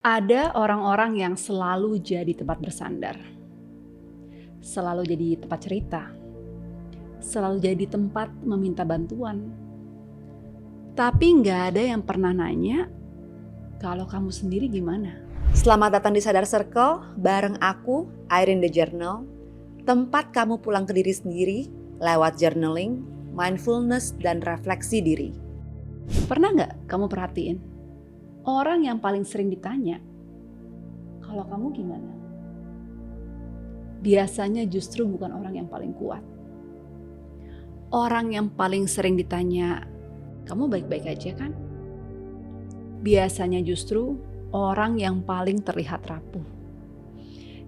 Ada orang-orang yang selalu jadi tempat bersandar, selalu jadi tempat cerita, selalu jadi tempat meminta bantuan. Tapi nggak ada yang pernah nanya, kalau kamu sendiri gimana? Selamat datang di Sadar Circle, bareng aku, Irene The Journal. Tempat kamu pulang ke diri sendiri lewat journaling, mindfulness, dan refleksi diri. Pernah nggak kamu perhatiin? Orang yang paling sering ditanya, kalau kamu gimana? Biasanya justru bukan orang yang paling kuat. Orang yang paling sering ditanya, kamu baik-baik aja kan? Biasanya justru orang yang paling terlihat rapuh,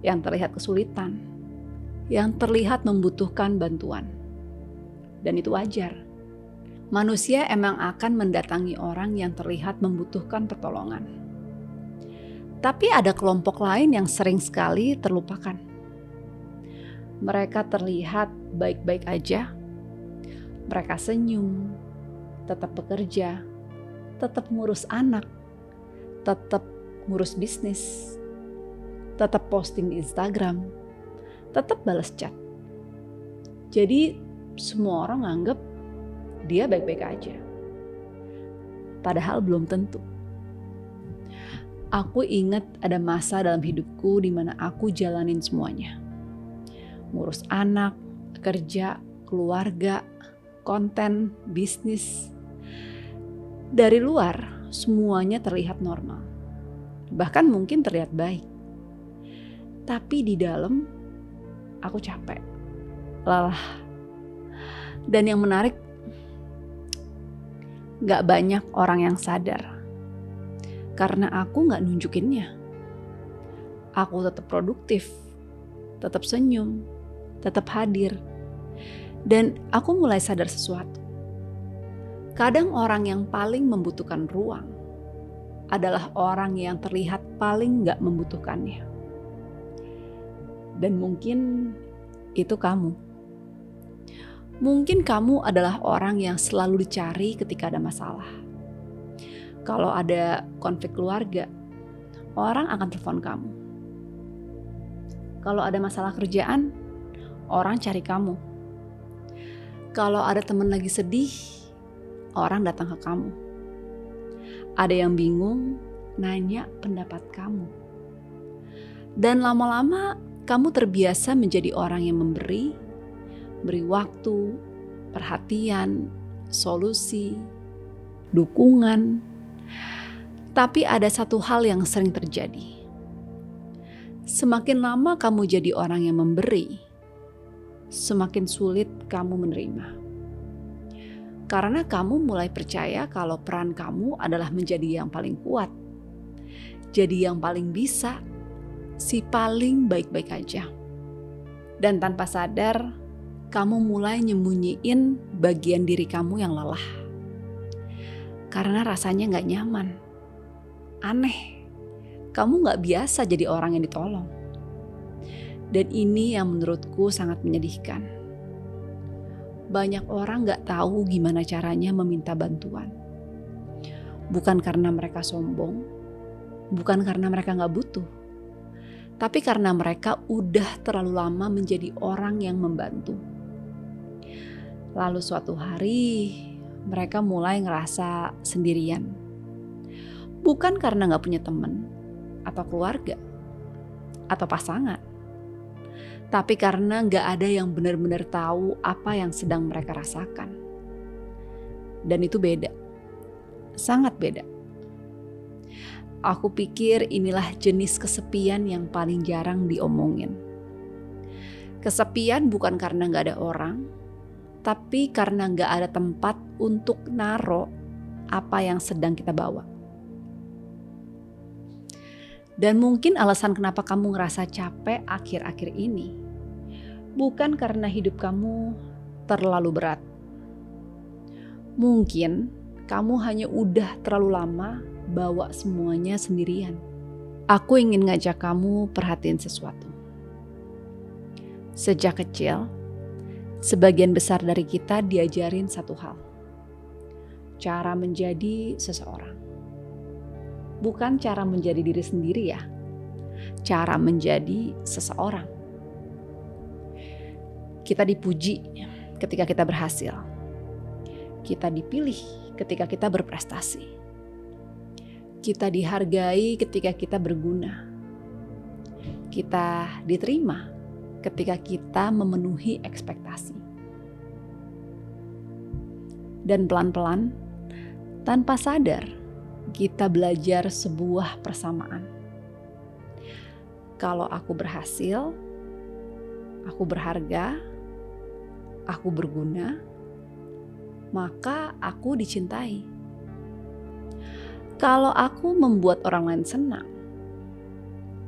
yang terlihat kesulitan, yang terlihat membutuhkan bantuan. Dan itu wajar. Manusia emang akan mendatangi orang yang terlihat membutuhkan pertolongan. Tapi ada kelompok lain yang sering sekali terlupakan. Mereka terlihat baik-baik aja. Mereka senyum, tetap bekerja, tetap ngurus anak, tetap ngurus bisnis, tetap posting di Instagram, tetap balas chat. Jadi semua orang anggap dia baik-baik aja. Padahal belum tentu. Aku ingat ada masa dalam hidupku di mana aku jalanin semuanya. Ngurus anak, kerja, keluarga, konten, bisnis. Dari luar, semuanya terlihat normal. Bahkan mungkin terlihat baik. Tapi di dalam, aku capek, lelah. Dan yang menarik, gak banyak orang yang sadar. Karena aku gak nunjukinnya. Aku tetap produktif, tetap senyum, tetap hadir. Dan aku mulai sadar sesuatu. Kadang orang yang paling membutuhkan ruang adalah orang yang terlihat paling gak membutuhkannya. Dan mungkin itu kamu. Mungkin kamu adalah orang yang selalu dicari ketika ada masalah. Kalau ada konflik keluarga, orang akan telepon kamu. Kalau ada masalah kerjaan, orang cari kamu. Kalau ada teman lagi sedih, orang datang ke kamu. Ada yang bingung, nanya pendapat kamu. Dan lama-lama kamu terbiasa menjadi orang yang memberi waktu, perhatian, solusi, dukungan. Tapi ada satu hal yang sering terjadi. Semakin lama kamu jadi orang yang memberi, semakin sulit kamu menerima. Karena kamu mulai percaya kalau peran kamu adalah menjadi yang paling kuat, jadi yang paling bisa, si paling baik-baik aja. Dan tanpa sadar, kamu mulai nyembunyiin bagian diri kamu yang lelah. Karena rasanya gak nyaman. Aneh. Kamu gak biasa jadi orang yang ditolong. Dan ini yang menurutku sangat menyedihkan. Banyak orang gak tahu gimana caranya meminta bantuan. Bukan karena mereka sombong. Bukan karena mereka gak butuh. Tapi karena mereka udah terlalu lama menjadi orang yang membantu. Lalu suatu hari mereka mulai ngerasa sendirian. Bukan karena gak punya teman atau keluarga atau pasangan. Tapi karena gak ada yang benar-benar tahu apa yang sedang mereka rasakan. Dan itu beda. Sangat beda. Aku pikir inilah jenis kesepian yang paling jarang diomongin. Kesepian bukan karena gak ada orang, tapi karena gak ada tempat untuk naro apa yang sedang kita bawa. Dan mungkin alasan kenapa kamu ngerasa capek akhir-akhir ini bukan karena hidup kamu terlalu berat. Mungkin kamu hanya udah terlalu lama bawa semuanya sendirian. Aku ingin ngajak kamu perhatiin sesuatu. Sejak kecil, sebagian besar dari kita diajarin satu hal. Cara menjadi seseorang. bukan cara menjadi diri sendiri ya, cara menjadi seseorang. Kita dipuji ketika kita berhasil. Kita dipilih ketika kita berprestasi. Kita dihargai ketika kita berguna. Kita diterima ketika kita memenuhi ekspektasi. Dan pelan-pelan, tanpa sadar, kita belajar sebuah persamaan. Kalau aku berhasil, aku berharga, aku berguna, maka aku dicintai. Kalau aku membuat orang lain senang,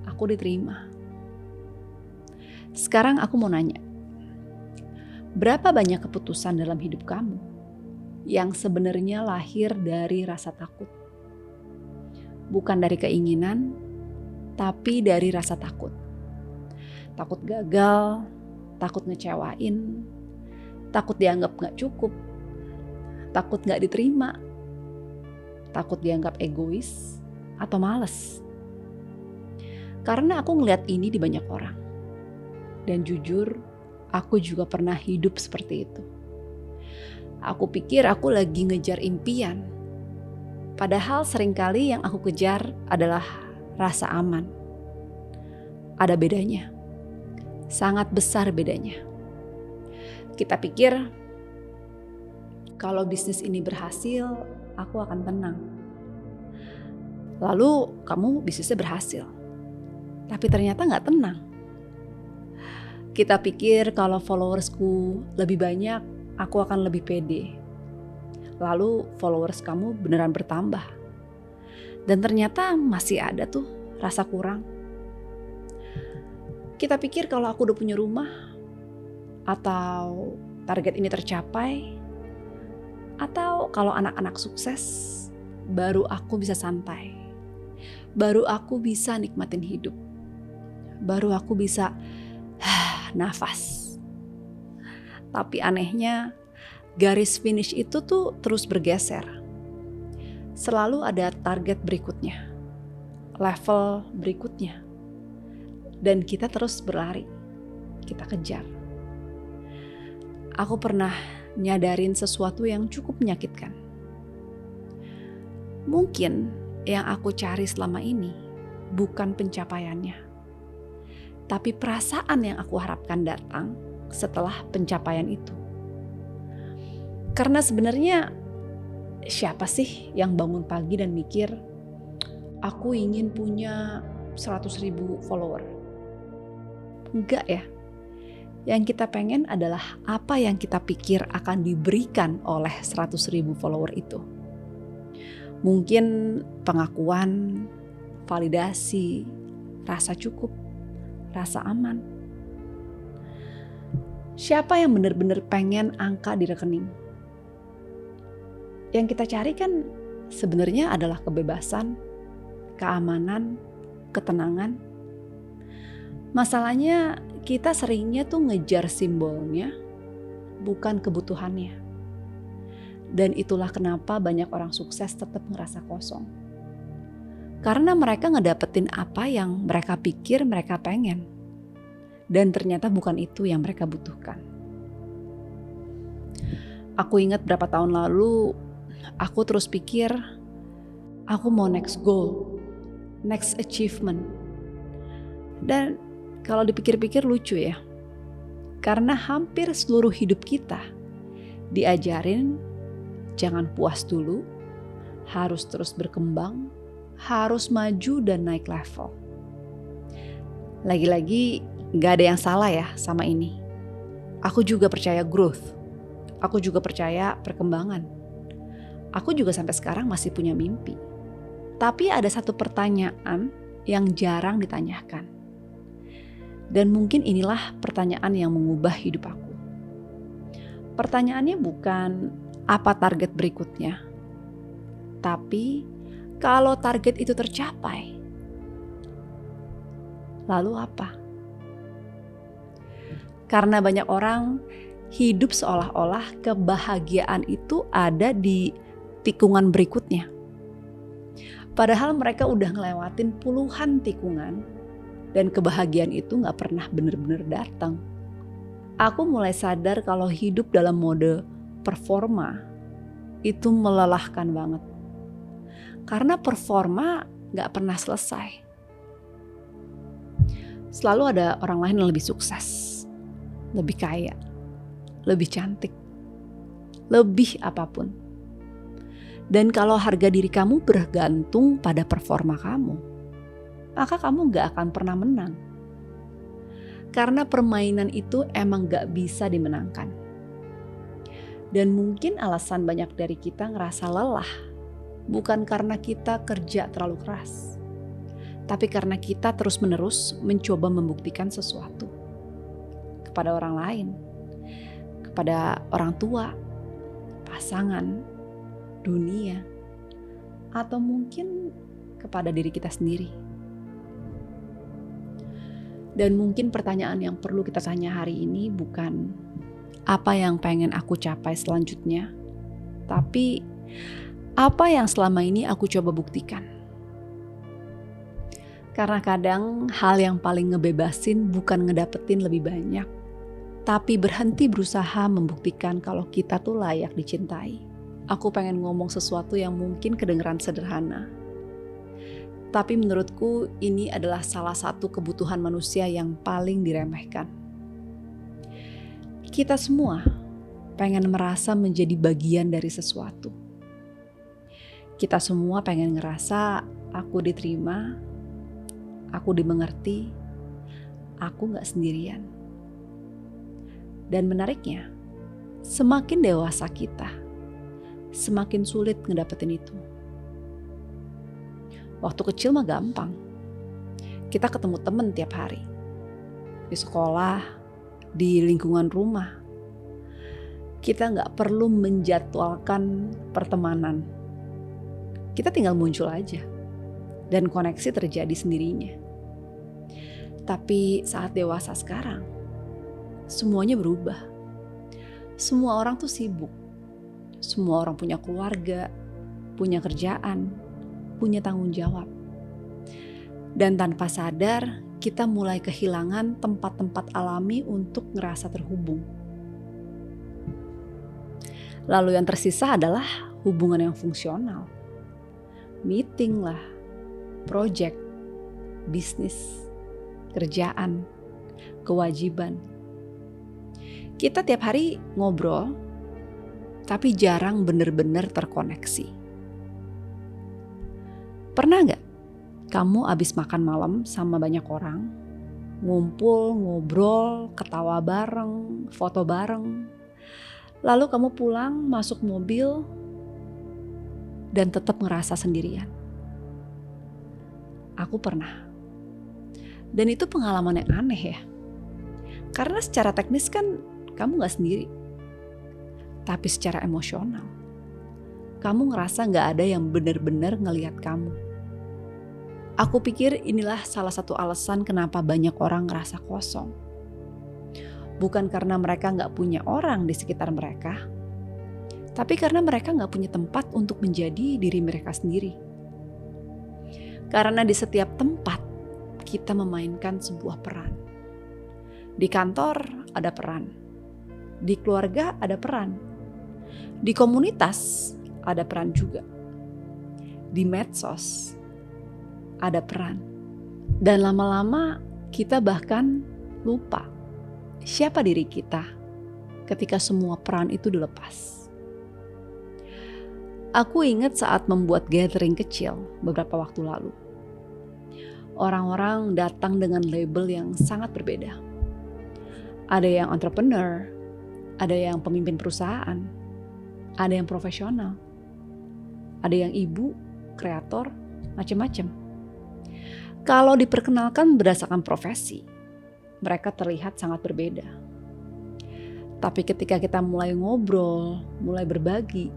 aku diterima. Sekarang aku mau nanya, berapa banyak keputusan dalam hidup kamu yang sebenarnya lahir dari rasa takut? Bukan dari keinginan, tapi dari rasa takut. Takut gagal, takut ngecewain, takut dianggap gak cukup, takut gak diterima, takut dianggap egois atau malas. Karena aku ngeliat ini di banyak orang. Dan jujur, aku juga pernah hidup seperti itu. Aku pikir aku lagi ngejar impian. Padahal seringkali yang aku kejar adalah rasa aman. Ada bedanya. Sangat besar bedanya. Kita pikir kalau bisnis ini berhasil, aku akan tenang. Lalu kamu bisnisnya berhasil. Tapi ternyata gak tenang. Kita pikir kalau followersku lebih banyak, aku akan lebih pede. Lalu followers kamu beneran bertambah. Dan ternyata masih ada tuh rasa kurang. Kita pikir kalau aku udah punya rumah, atau target ini tercapai, atau kalau anak-anak sukses, baru aku bisa santai. Baru aku bisa nikmatin hidup. Baru aku bisa nafas. Tapi anehnya, garis finish itu tuh terus bergeser. Selalu ada target berikutnya, level berikutnya. Dan kita terus berlari, kita kejar. Aku pernah nyadarin sesuatu yang cukup menyakitkan. Mungkin yang aku cari selama ini bukan pencapaiannya, tapi perasaan yang aku harapkan datang setelah pencapaian itu. Karena sebenarnya siapa sih yang bangun pagi dan mikir, aku ingin punya 100.000 follower? Enggak ya. Yang kita pengen adalah apa yang kita pikir akan diberikan oleh 100.000 follower itu. Mungkin pengakuan, validasi, rasa cukup, rasa aman. Siapa yang benar-benar pengen angka di rekening? Yang kita cari kan sebenarnya adalah kebebasan, keamanan, ketenangan. Masalahnya kita seringnya tuh ngejar simbolnya, bukan kebutuhannya. Dan itulah kenapa banyak orang sukses tetap ngerasa kosong. Karena mereka ngedapetin apa yang mereka pikir mereka pengen. Dan ternyata bukan itu yang mereka butuhkan. Aku ingat berapa tahun lalu, aku terus pikir, aku mau next goal, next achievement. Dan kalau dipikir-pikir lucu ya. Karena hampir seluruh hidup kita diajarin jangan puas dulu, harus terus berkembang, harus maju dan naik level. Lagi-lagi gak ada yang salah ya sama ini. Aku juga percaya growth. Aku juga percaya perkembangan. Aku juga sampai sekarang masih punya mimpi. Tapi ada satu pertanyaan yang jarang ditanyakan. Dan mungkin inilah pertanyaan yang mengubah hidup aku. Pertanyaannya bukan apa target berikutnya. Tapi kalau target itu tercapai, lalu apa? Karena banyak orang hidup seolah-olah kebahagiaan itu ada di tikungan berikutnya. Padahal mereka udah ngelewatin puluhan tikungan dan kebahagiaan itu gak pernah bener-bener datang. Aku mulai sadar kalau hidup dalam mode performa itu melelahkan banget. Karena performa gak pernah selesai. Selalu ada orang lain yang lebih sukses, lebih kaya, lebih cantik, lebih apapun. Dan kalau harga diri kamu bergantung pada performa kamu, maka kamu gak akan pernah menang. Karena permainan itu emang gak bisa dimenangkan. Dan mungkin alasan banyak dari kita ngerasa lelah, bukan karena kita kerja terlalu keras, tapi karena kita terus-menerus mencoba membuktikan sesuatu kepada orang lain, kepada orang tua, pasangan, dunia, atau mungkin kepada diri kita sendiri. Dan mungkin pertanyaan yang perlu kita tanya hari ini bukan apa yang pengen aku capai selanjutnya, tapi apa yang selama ini aku coba buktikan. Karena kadang hal yang paling ngebebasin bukan ngedapetin lebih banyak, tapi berhenti berusaha membuktikan kalau kita tuh layak dicintai. Aku pengen ngomong sesuatu yang mungkin kedengeran sederhana. Tapi menurutku ini adalah salah satu kebutuhan manusia yang paling diremehkan. Kita semua pengen merasa menjadi bagian dari sesuatu. Kita semua pengen ngerasa aku diterima, aku dimengerti, aku gak sendirian. Dan menariknya, semakin dewasa kita, semakin sulit ngedapetin itu. Waktu kecil mah gampang. Kita ketemu temen tiap hari. Di sekolah, di lingkungan rumah. Kita gak perlu menjadwalkan pertemanan. Kita tinggal muncul aja. Dan koneksi terjadi sendirinya. Tapi saat dewasa sekarang, semuanya berubah. Semua orang tuh sibuk. Semua orang punya keluarga, punya kerjaan, punya tanggung jawab. Dan tanpa sadar, kita mulai kehilangan tempat-tempat alami untuk ngerasa terhubung. Lalu yang tersisa adalah hubungan yang fungsional. Meeting lah, project, bisnis, kerjaan, kewajiban. Kita tiap hari ngobrol, tapi jarang bener-bener terkoneksi. Pernah gak kamu abis makan malam sama banyak orang, ngumpul, ngobrol, ketawa bareng, foto bareng, lalu kamu pulang masuk mobil dan tetap ngerasa sendirian? Aku pernah. Dan itu pengalaman yang aneh ya. Karena secara teknis kan kamu gak sendiri. Tapi secara emosional, kamu ngerasa gak ada yang benar-benar ngelihat kamu. Aku pikir inilah salah satu alasan kenapa banyak orang ngerasa kosong. Bukan karena mereka gak punya orang di sekitar mereka, tapi karena mereka gak punya tempat untuk menjadi diri mereka sendiri. Karena di setiap tempat, kita memainkan sebuah peran. Di kantor ada peran, di keluarga ada peran, di komunitas ada peran juga. Di medsos ada peran. Dan lama-lama kita bahkan lupa siapa diri kita ketika semua peran itu dilepas. Aku ingat saat membuat gathering kecil beberapa waktu lalu. Orang-orang datang dengan label yang sangat berbeda. Ada yang entrepreneur, ada yang pemimpin perusahaan, ada yang profesional, ada yang ibu, kreator, macam-macam. Kalau diperkenalkan berdasarkan profesi, mereka terlihat sangat berbeda. Tapi ketika kita mulai ngobrol, mulai berbagi,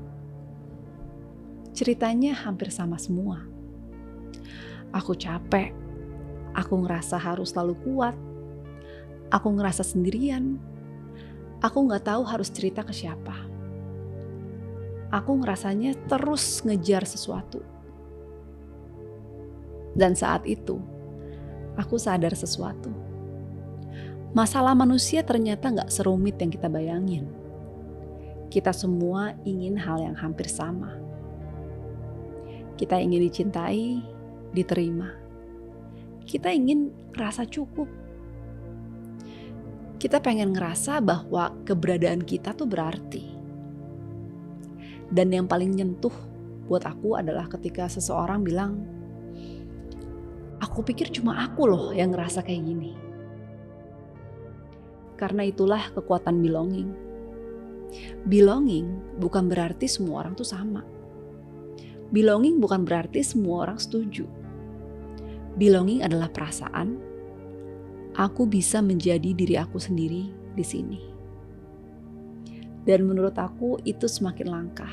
ceritanya hampir sama semua. Aku capek, aku ngerasa harus selalu kuat, aku ngerasa sendirian, aku gak tahu harus cerita ke siapa. Aku ngerasanya terus ngejar sesuatu. Dan saat itu, aku sadar sesuatu. Masalah manusia ternyata gak serumit yang kita bayangin. Kita semua ingin hal yang hampir sama. Kita ingin dicintai, diterima. Kita ingin ngerasa cukup. Kita pengen ngerasa bahwa keberadaan kita tuh berarti. Dan yang paling nyentuh buat aku adalah ketika seseorang bilang, aku pikir cuma aku loh yang ngerasa kayak gini. Karena itulah kekuatan belonging. Belonging bukan berarti semua orang tuh sama. Belonging bukan berarti semua orang setuju. Belonging adalah perasaan, aku bisa menjadi diri aku sendiri di sini. Dan menurut aku itu semakin langka.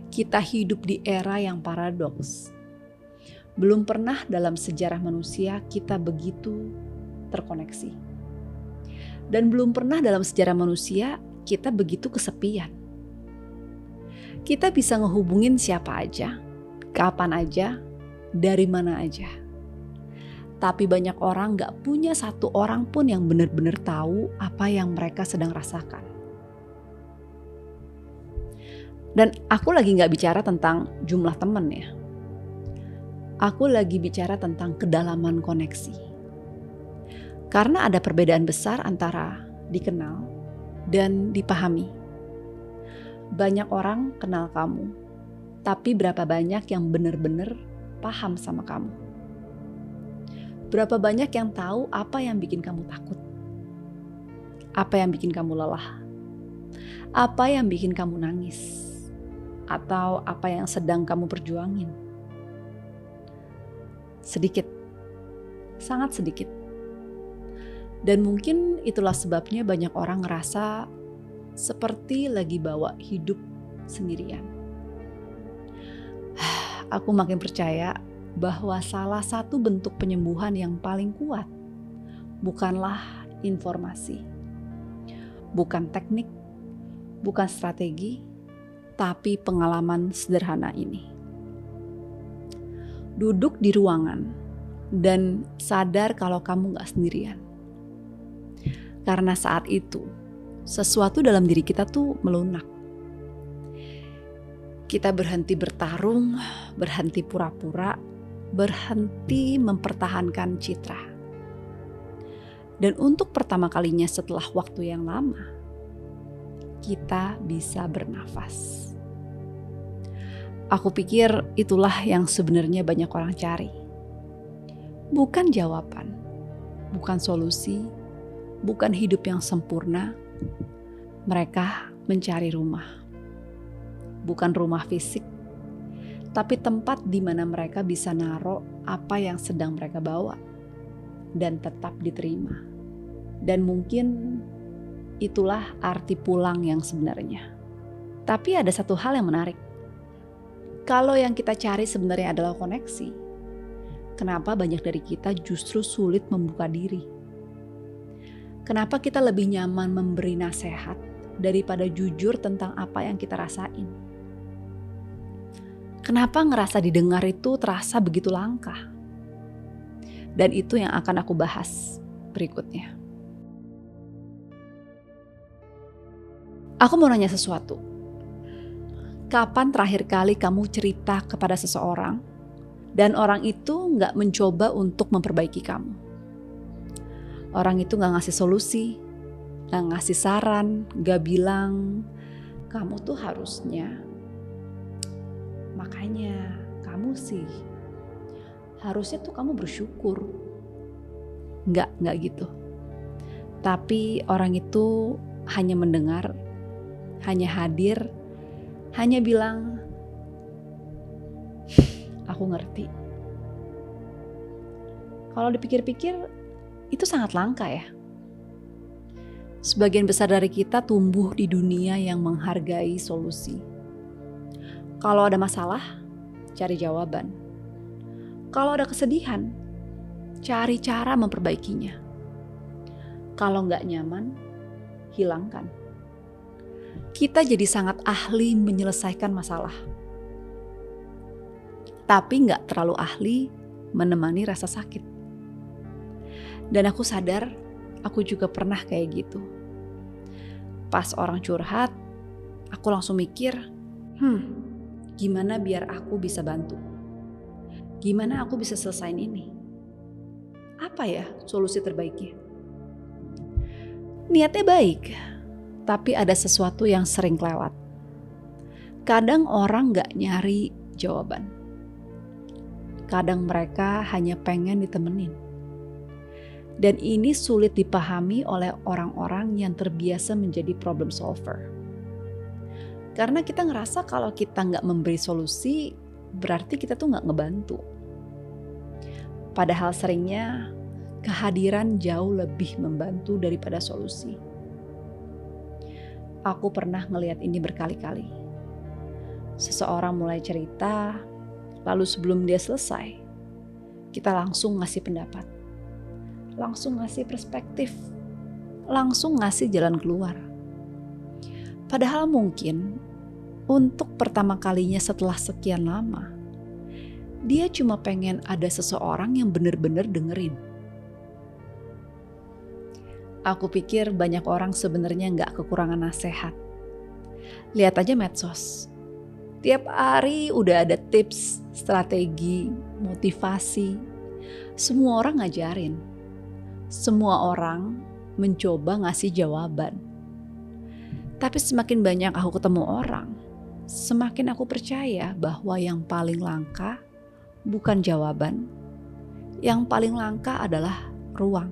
Kita hidup di era yang paradoks. Belum pernah dalam sejarah manusia kita begitu terkoneksi. Dan belum pernah dalam sejarah manusia kita begitu kesepian. Kita bisa ngehubungin siapa aja, kapan aja, dari mana aja. Tapi banyak orang gak punya satu orang pun yang benar-benar tahu apa yang mereka sedang rasakan. Dan aku lagi gak bicara tentang jumlah temen ya. Aku lagi bicara tentang kedalaman koneksi. Karena ada perbedaan besar antara dikenal dan dipahami. Banyak orang kenal kamu, tapi berapa banyak yang benar-benar paham sama kamu? Berapa banyak yang tahu apa yang bikin kamu takut? Apa yang bikin kamu lelah? Apa yang bikin kamu nangis? Atau apa yang sedang kamu perjuangin? Sedikit, sangat sedikit. Dan mungkin itulah sebabnya banyak orang ngerasa seperti lagi bawa hidup sendirian. Aku makin percaya bahwa salah satu bentuk penyembuhan yang paling kuat bukanlah informasi, bukan teknik, bukan strategi, tapi pengalaman sederhana ini. Duduk di ruangan dan sadar kalau kamu gak sendirian. Karena saat itu, sesuatu dalam diri kita tuh melunak. Kita berhenti bertarung, berhenti pura-pura, berhenti mempertahankan citra. Dan untuk pertama kalinya setelah waktu yang lama, kita bisa bernafas. Aku pikir itulah yang sebenarnya banyak orang cari. Bukan jawaban, bukan solusi, bukan hidup yang sempurna. Mereka mencari rumah. Bukan rumah fisik, tapi tempat di mana mereka bisa naruh apa yang sedang mereka bawa dan tetap diterima. Dan mungkin itulah arti pulang yang sebenarnya. Tapi ada satu hal yang menarik. Kalau yang kita cari sebenarnya adalah koneksi, kenapa banyak dari kita justru sulit membuka diri? Kenapa kita lebih nyaman memberi nasihat daripada jujur tentang apa yang kita rasain? Kenapa ngerasa didengar itu terasa begitu langka? Dan itu yang akan aku bahas berikutnya. Aku mau nanya sesuatu. Kapan terakhir kali kamu cerita kepada seseorang dan orang itu gak mencoba untuk memperbaiki kamu? Orang itu gak ngasih solusi, gak ngasih saran, gak bilang, kamu tuh harusnya, makanya kamu sih, harusnya tuh kamu bersyukur. Gak gitu. Tapi orang itu hanya mendengar, hanya hadir, hanya bilang, aku ngerti. Kalau dipikir-pikir, itu sangat langka ya. Sebagian besar dari kita tumbuh di dunia yang menghargai solusi. Kalau ada masalah, cari jawaban. Kalau ada kesedihan, cari cara memperbaikinya. Kalau nggak nyaman, hilangkan. Kita jadi sangat ahli menyelesaikan masalah. tapi nggak terlalu ahli menemani rasa sakit. Dan aku sadar, aku juga pernah kayak gitu. Pas orang curhat, aku langsung mikir, gimana biar aku bisa bantu? Gimana aku bisa selesain ini? Apa ya solusi terbaiknya? Niatnya baik, tapi ada sesuatu yang sering kelewat. Kadang orang gak nyari jawaban. Kadang mereka hanya pengen ditemenin. Dan ini sulit dipahami oleh orang-orang yang terbiasa menjadi problem solver. Karena kita ngerasa kalau kita gak memberi solusi, berarti kita tuh gak ngebantu. Padahal seringnya kehadiran jauh lebih membantu daripada solusi. Aku pernah ngelihat ini berkali-kali. Seseorang mulai cerita, lalu sebelum dia selesai, kita langsung ngasih pendapat, langsung ngasih perspektif, langsung ngasih jalan keluar. Padahal mungkin untuk pertama kalinya setelah sekian lama, dia cuma pengen ada seseorang yang benar-benar dengerin. Aku pikir banyak orang sebenarnya nggak kekurangan nasihat. Lihat aja medsos. Tiap hari udah ada tips, strategi, motivasi. Semua orang ngajarin. Semua orang mencoba ngasih jawaban. Tapi semakin banyak aku ketemu orang, semakin aku percaya bahwa yang paling langka bukan jawaban. Yang paling langka adalah ruang.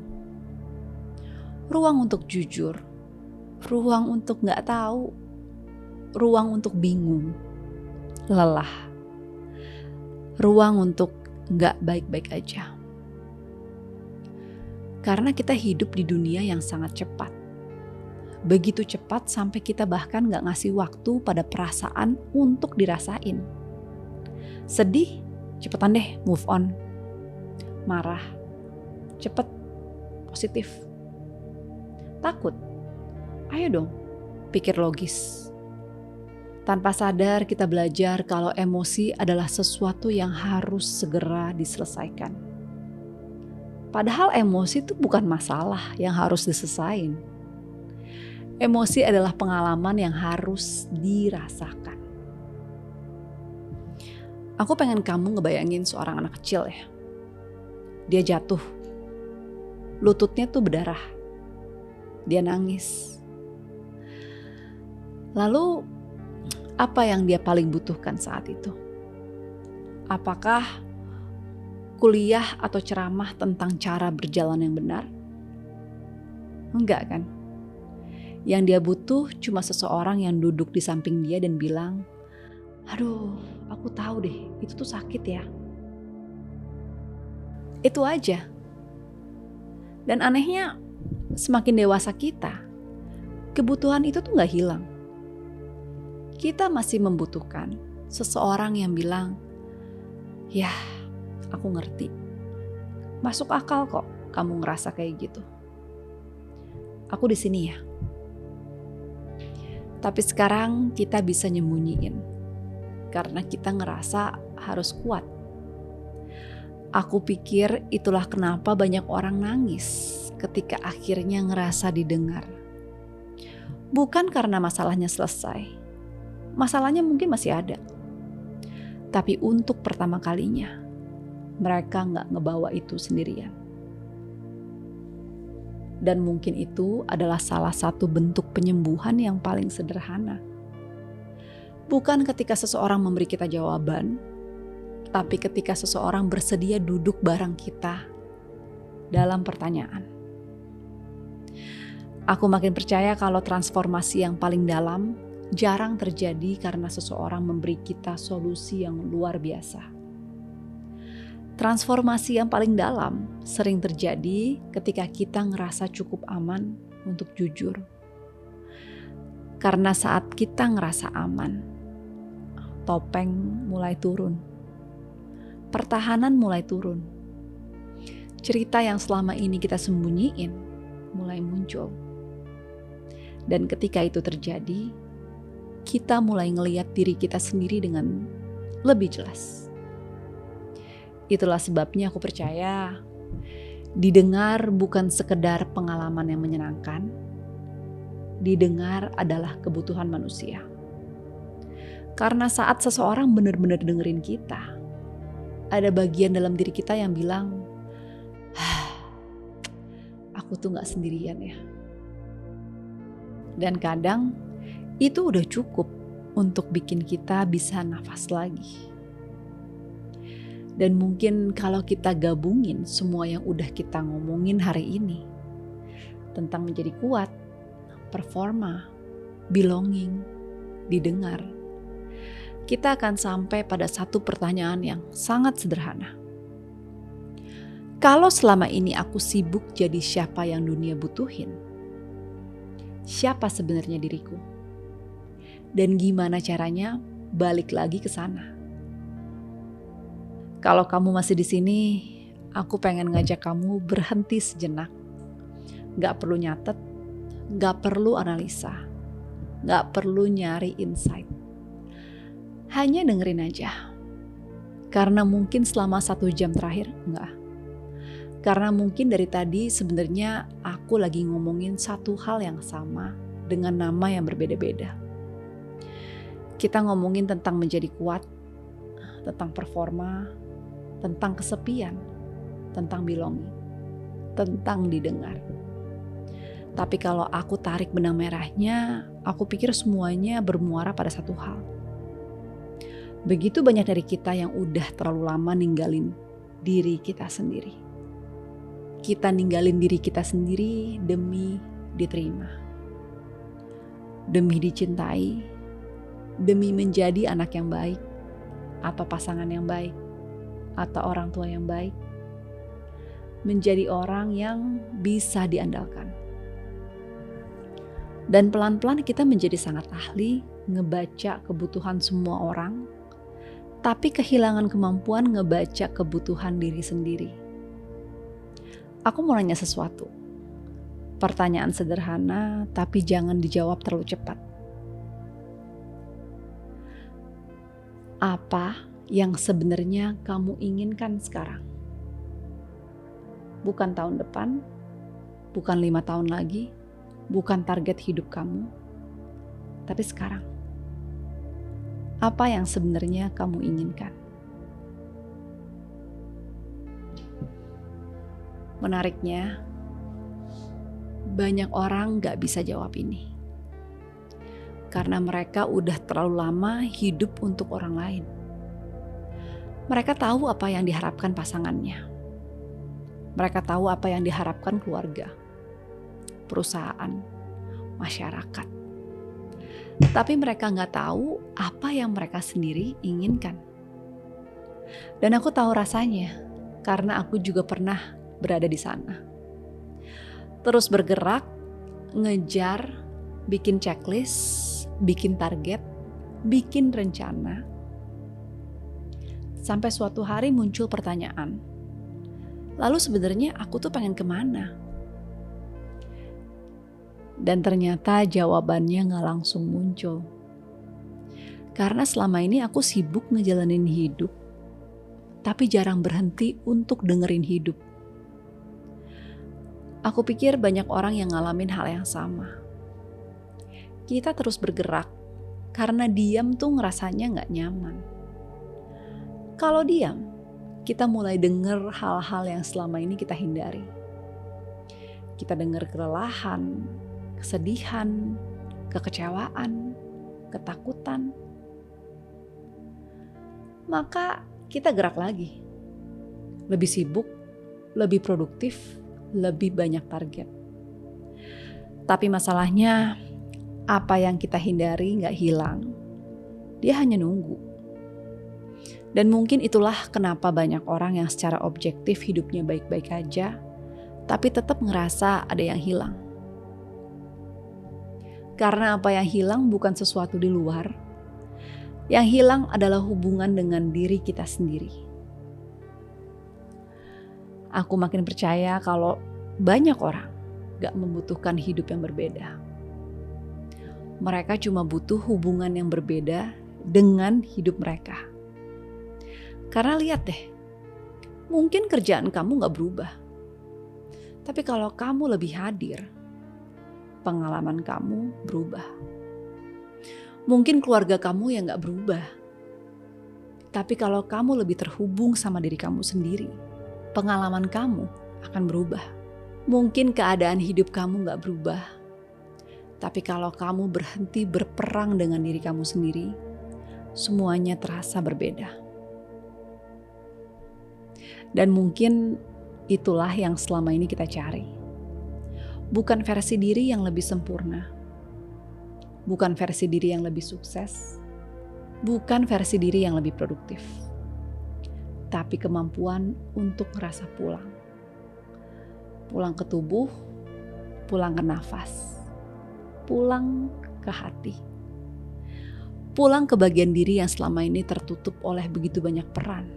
Ruang untuk jujur. Ruang untuk gak tahu. Ruang untuk bingung. Lelah. Ruang untuk gak baik-baik aja. Karena kita hidup di dunia yang sangat cepat. Begitu cepat sampai kita bahkan gak ngasih waktu pada perasaan untuk dirasain. Sedih, cepetan deh move on. Marah, cepet positif. Takut, ayo dong pikir logis. Tanpa sadar kita belajar kalau emosi adalah sesuatu yang harus segera diselesaikan. Padahal emosi itu bukan masalah yang harus diselesain. Emosi adalah pengalaman yang harus dirasakan. Aku pengen kamu ngebayangin seorang anak kecil ya. Dia jatuh. Lututnya tuh berdarah. Dia nangis. Lalu apa yang dia paling butuhkan saat itu? Apakah kuliah atau ceramah tentang cara berjalan yang benar? Enggak kan? Yang dia butuh cuma seseorang yang duduk di samping dia dan bilang, aduh, aku tahu deh, itu tuh sakit ya. Itu aja. Dan anehnya, semakin dewasa kita, kebutuhan itu tuh gak hilang. Kita masih membutuhkan seseorang yang bilang, ya, aku ngerti. Masuk akal kok kamu ngerasa kayak gitu. Aku di sini ya. Tapi sekarang kita bisa nyembunyiin. Karena kita ngerasa harus kuat. Aku pikir itulah kenapa banyak orang nangis ketika akhirnya ngerasa didengar. Bukan karena masalahnya selesai. Masalahnya mungkin masih ada. Tapi untuk pertama kalinya, mereka gak ngebawa itu sendirian. Dan mungkin itu adalah salah satu bentuk penyembuhan yang paling sederhana. Bukan ketika seseorang memberi kita jawaban, tapi ketika seseorang bersedia duduk bareng kita dalam pertanyaan. Aku makin percaya kalau transformasi yang paling dalam jarang terjadi karena seseorang memberi kita solusi yang luar biasa. Transformasi yang paling dalam sering terjadi ketika kita ngerasa cukup aman untuk jujur. Karena saat kita ngerasa aman, topeng mulai turun. Pertahanan mulai turun. Cerita yang selama ini kita sembunyiin mulai muncul. Dan ketika itu terjadi, kita mulai ngelihat diri kita sendiri dengan lebih jelas. Itulah sebabnya aku percaya didengar bukan sekedar pengalaman yang menyenangkan. Didengar adalah kebutuhan manusia. Karena saat seseorang benar-benar dengerin kita, ada bagian dalam diri kita yang bilang, aku tuh gak sendirian ya. Dan kadang itu udah cukup untuk bikin kita bisa nafas lagi. Dan mungkin kalau kita gabungin semua yang udah kita ngomongin hari ini, tentang menjadi kuat, performa, belonging, didengar, kita akan sampai pada satu pertanyaan yang sangat sederhana. Kalau selama ini aku sibuk jadi siapa yang dunia butuhin, siapa sebenarnya diriku? Dan gimana caranya balik lagi ke sana? Kalau kamu masih di sini, aku pengen ngajak kamu berhenti sejenak. Gak perlu nyatet, gak perlu analisa, gak perlu nyari insight. Hanya dengerin aja. Karena mungkin selama 1 jam terakhir, enggak. Karena mungkin dari tadi sebenarnya aku lagi ngomongin satu hal yang sama dengan nama yang berbeda-beda. Kita ngomongin tentang menjadi kuat, tentang performa, tentang kesepian, tentang belonging, tentang didengar. Tapi kalau aku tarik benang merahnya, aku pikir semuanya bermuara pada satu hal. Begitu banyak dari kita yang udah terlalu lama ninggalin diri kita sendiri. Kita ninggalin diri kita sendiri demi diterima, demi dicintai, demi menjadi anak yang baik, atau pasangan yang baik, atau orang tua yang baik, menjadi orang yang bisa diandalkan. Dan pelan-pelan kita menjadi sangat ahli ngebaca kebutuhan semua orang, tapi kehilangan kemampuan ngebaca kebutuhan diri sendiri. Aku mau nanya sesuatu. Pertanyaan sederhana, tapi jangan dijawab terlalu cepat. Apa yang sebenarnya kamu inginkan sekarang? Bukan tahun depan, bukan 5 tahun lagi, bukan target hidup kamu, tapi sekarang. Apa yang sebenarnya kamu inginkan? Menariknya, banyak orang gak bisa jawab ini. Karena mereka udah terlalu lama hidup untuk orang lain. Mereka tahu apa yang diharapkan pasangannya. Mereka tahu apa yang diharapkan keluarga, perusahaan, masyarakat. Tapi mereka nggak tahu apa yang mereka sendiri inginkan. Dan aku tahu rasanya, karena aku juga pernah berada di sana. Terus bergerak, ngejar, bikin checklist, bikin target, bikin rencana. Sampai suatu hari muncul pertanyaan, lalu sebenarnya aku tuh pengen kemana? Dan ternyata jawabannya gak langsung muncul. Karena selama ini aku sibuk ngejalanin hidup, tapi jarang berhenti untuk dengerin hidup. Aku pikir banyak orang yang ngalamin hal yang sama. Kita terus bergerak, karena diam tuh ngerasanya gak nyaman. Kalau diam, kita mulai denger hal-hal yang selama ini kita hindari. Kita denger kelelahan, kesedihan, kekecewaan, ketakutan. Maka kita gerak lagi. Lebih sibuk, lebih produktif, lebih banyak target. Tapi masalahnya, apa yang kita hindari gak hilang. Dia hanya nunggu. Dan mungkin itulah kenapa banyak orang yang secara objektif hidupnya baik-baik aja, tapi tetap ngerasa ada yang hilang. Karena apa yang hilang bukan sesuatu di luar. Yang hilang adalah hubungan dengan diri kita sendiri. Aku makin percaya kalau banyak orang gak membutuhkan hidup yang berbeda. Mereka cuma butuh hubungan yang berbeda dengan hidup mereka. Karena lihat deh, Mungkin kerjaan kamu gak berubah. Tapi kalau kamu lebih hadir, pengalaman kamu berubah. Mungkin keluarga kamu yang gak berubah. Tapi kalau kamu lebih terhubung sama diri kamu sendiri, pengalaman kamu akan berubah. Mungkin keadaan hidup kamu gak berubah. Tapi kalau kamu berhenti berperang dengan diri kamu sendiri, semuanya terasa berbeda. Dan mungkin itulah yang selama ini kita cari. Bukan versi diri yang lebih sempurna. Bukan versi diri yang lebih sukses. Bukan versi diri yang lebih produktif. Tapi kemampuan untuk ngerasa pulang. Pulang ke tubuh, pulang ke nafas, pulang ke hati. Pulang ke bagian diri yang selama ini tertutup oleh begitu banyak peran.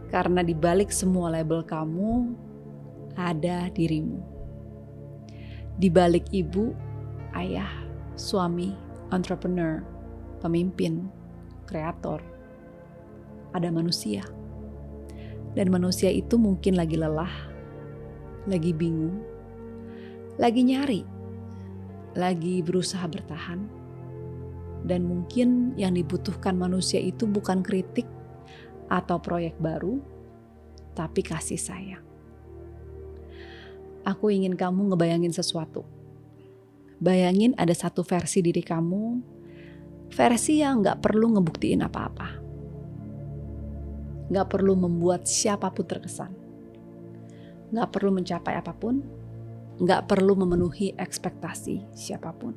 Karena di balik semua label kamu, ada dirimu. Di balik ibu, ayah, suami, entrepreneur, pemimpin, kreator, ada manusia. Dan manusia itu mungkin lagi lelah, lagi bingung, lagi nyari, lagi berusaha bertahan. Dan mungkin yang dibutuhkan manusia itu bukan kritik atau proyek baru, tapi kasih sayang. Aku ingin kamu ngebayangin sesuatu. Bayangin ada satu versi diri kamu, versi yang gak perlu ngebuktiin apa-apa. Gak perlu membuat siapapun terkesan. Gak perlu mencapai apapun, gak perlu memenuhi ekspektasi siapapun.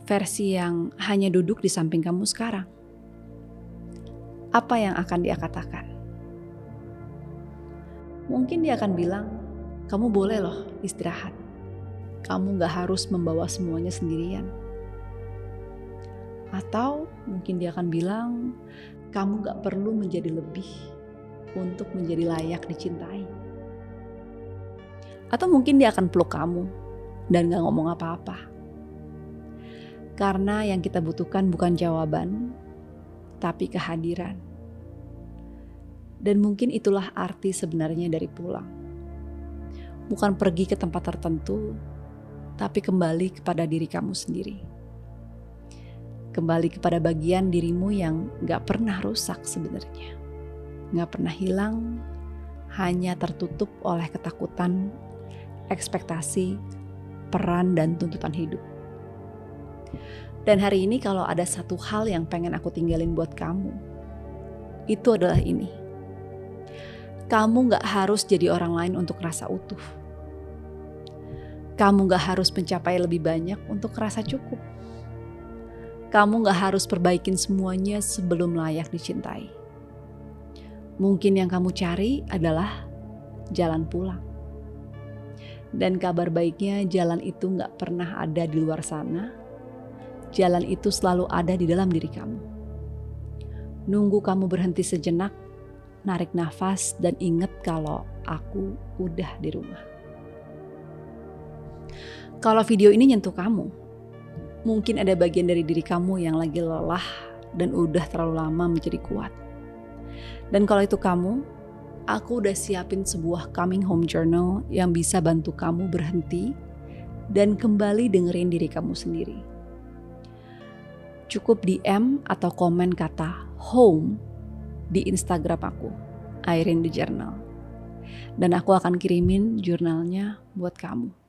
Versi yang hanya duduk di samping kamu sekarang. Apa yang akan dia katakan? Mungkin dia akan bilang, kamu boleh loh istirahat. Kamu gak harus membawa semuanya sendirian. Atau mungkin dia akan bilang, kamu gak perlu menjadi lebih untuk menjadi layak dicintai. Atau mungkin dia akan peluk kamu dan gak ngomong apa-apa. Karena yang kita butuhkan bukan jawaban, tapi kehadiran. Dan mungkin itulah arti sebenarnya dari pulang. Bukan pergi ke tempat tertentu, tapi kembali kepada diri kamu sendiri. Kembali kepada bagian dirimu yang gak pernah rusak sebenarnya. Gak pernah hilang, hanya tertutup oleh ketakutan, ekspektasi, peran, dan tuntutan hidup. Dan hari ini kalau ada satu hal yang pengen aku tinggalin buat kamu, itu adalah ini. Kamu gak harus jadi orang lain untuk rasa utuh. Kamu gak harus mencapai lebih banyak untuk rasa cukup. Kamu gak harus perbaikin semuanya sebelum layak dicintai. Mungkin yang kamu cari adalah jalan pulang. Dan kabar baiknya jalan itu gak pernah ada di luar sana. Jalan itu selalu ada di dalam diri kamu. Nunggu kamu berhenti sejenak, narik nafas dan ingat kalau aku udah di rumah. Kalau video ini nyentuh kamu, mungkin ada bagian dari diri kamu yang lagi lelah dan udah terlalu lama menjadi kuat. Dan kalau itu kamu, aku udah siapin sebuah coming home journal yang bisa bantu kamu berhenti dan kembali dengerin diri kamu sendiri. Cukup DM atau komen kata home di Instagram aku, Irene The Journal. Dan aku akan kirimin jurnalnya buat kamu.